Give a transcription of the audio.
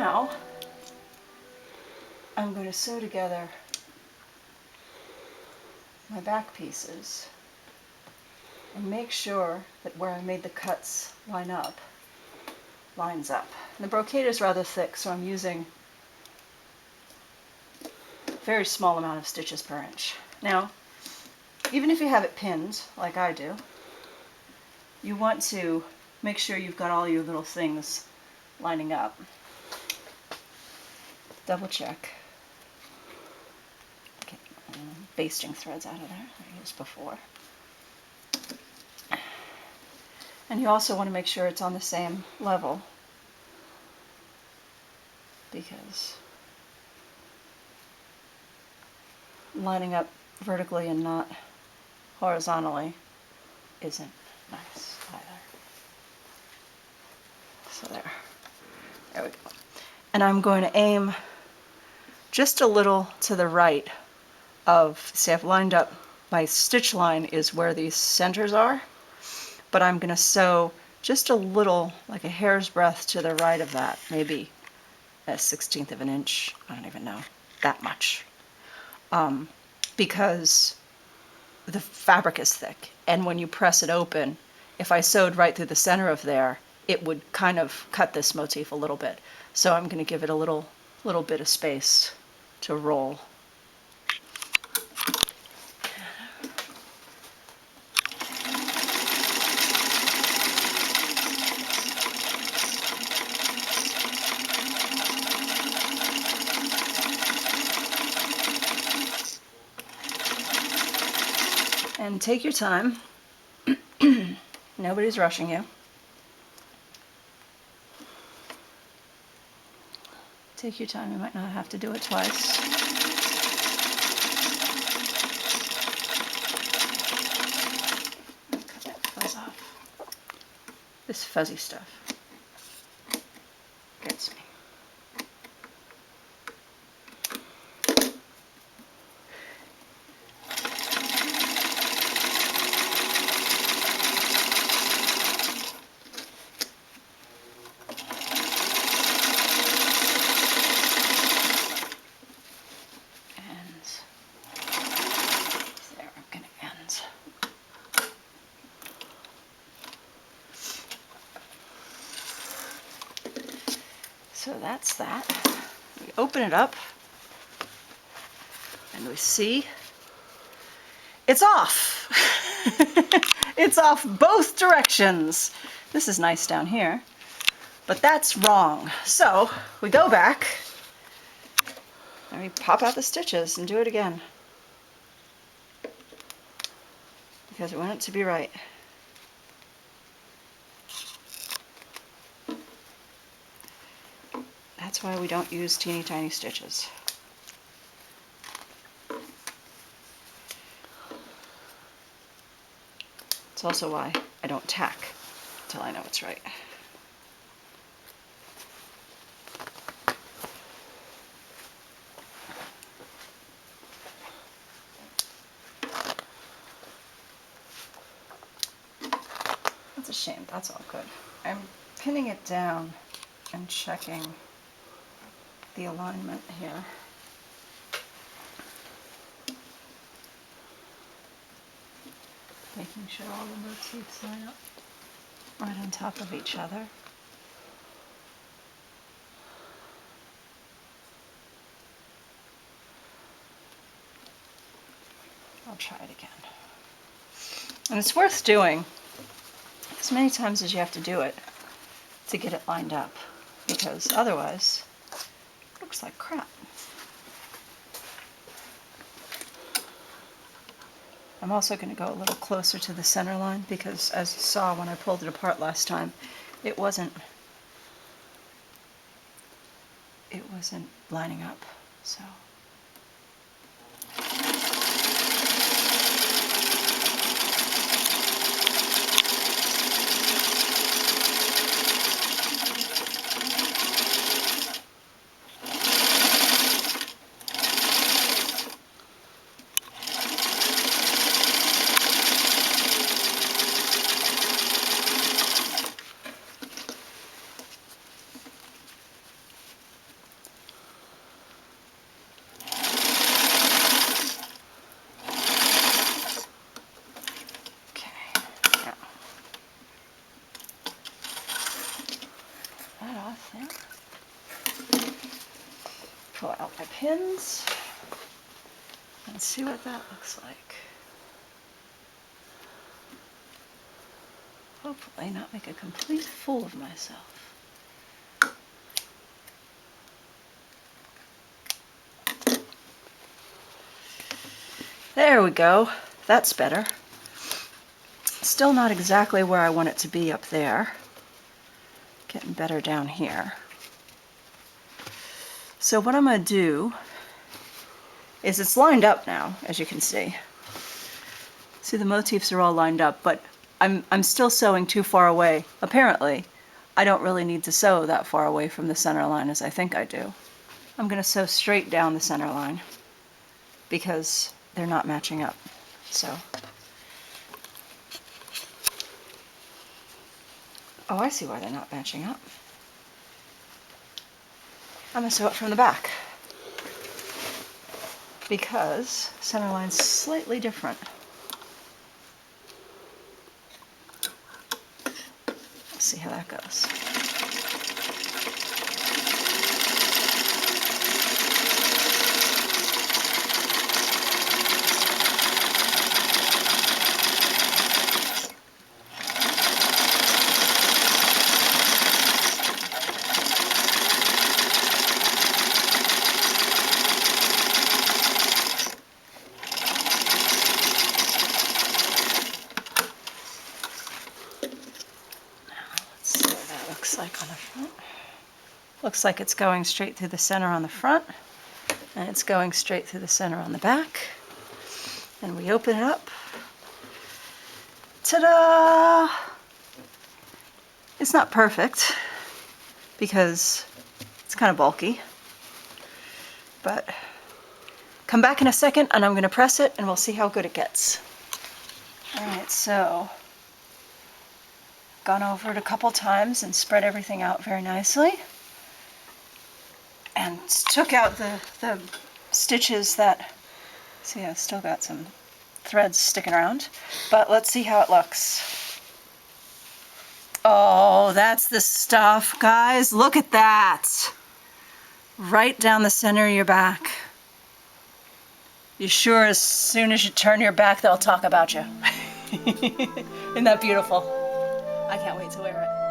now I'm going to sew together my back pieces and make sure that where I made the cuts lines up. And the brocade is rather thick, so I'm using a very small amount of stitches per inch. Now, even if you have it pinned, like I do, you want to make sure you've got all your little things lining up. Double check. Okay, basting threads out of there I used before. And you also want to make sure it's on the same level, because lining up vertically and not horizontally isn't nice either. So there we go. And I'm going to aim just a little to the right of, see, I've lined up, my stitch line is where these centers are, but I'm going to sew just a little, like a hair's breadth to the right of that, maybe a 1/16 of an inch, I don't even know, that much. Because the fabric is thick, and when you press it open, if I sewed right through the center of there, it would kind of cut this motif a little bit. So I'm going to give it a little bit of space to roll. And take your time. Nobody's rushing you. Take your time, you might not have to do it twice. Cut that fuzz off. This fuzzy stuff gets me. So that's that. We open it up and we see it's off. It's off both directions. This is nice down here, but that's wrong. So we go back and we pop out the stitches and do it again, because we want it to be right. That's why we don't use teeny tiny stitches. It's also why I don't tack until I know it's right. That's a shame, that's all good. I'm pinning it down and checking the alignment here. Making sure all the motifs line up right on top of each other. I'll try it again. And it's worth doing as many times as you have to do it to get it lined up, because otherwise it looks like crap. I'm also going to go a little closer to the center line, because as you saw when I pulled it apart last time, it wasn't lining up. So path there. Pull out my pins and see what that looks like. Hopefully not make a complete fool of myself. There we go. That's better. Still not exactly where I want it to be up there. Getting better down here. So what I'm going to do is it's lined up now, as you can see. See, the motifs are all lined up, but I'm still sewing too far away. Apparently, I don't really need to sew that far away from the center line as I think I do. I'm going to sew straight down the center line because they're not matching up. So, oh, I see why they're not matching up. I'm going to sew it from the back because center line's slightly different. Let's see how that goes. Like on the front. Looks like it's going straight through the center on the front, and it's going straight through the center on the back. And we open it up. Ta-da! It's not perfect because it's kind of bulky, but come back in a second and I'm going to press it and we'll see how good it gets. Alright, so gone over it a couple times and spread everything out very nicely. And took out the stitches that, see, I've still got some threads sticking around. But let's see how it looks. Oh, that's the stuff, guys. Look at that. Right down the center of your back. You sure as soon as you turn your back, they'll talk about you. Isn't that beautiful? I can't wait to wear it.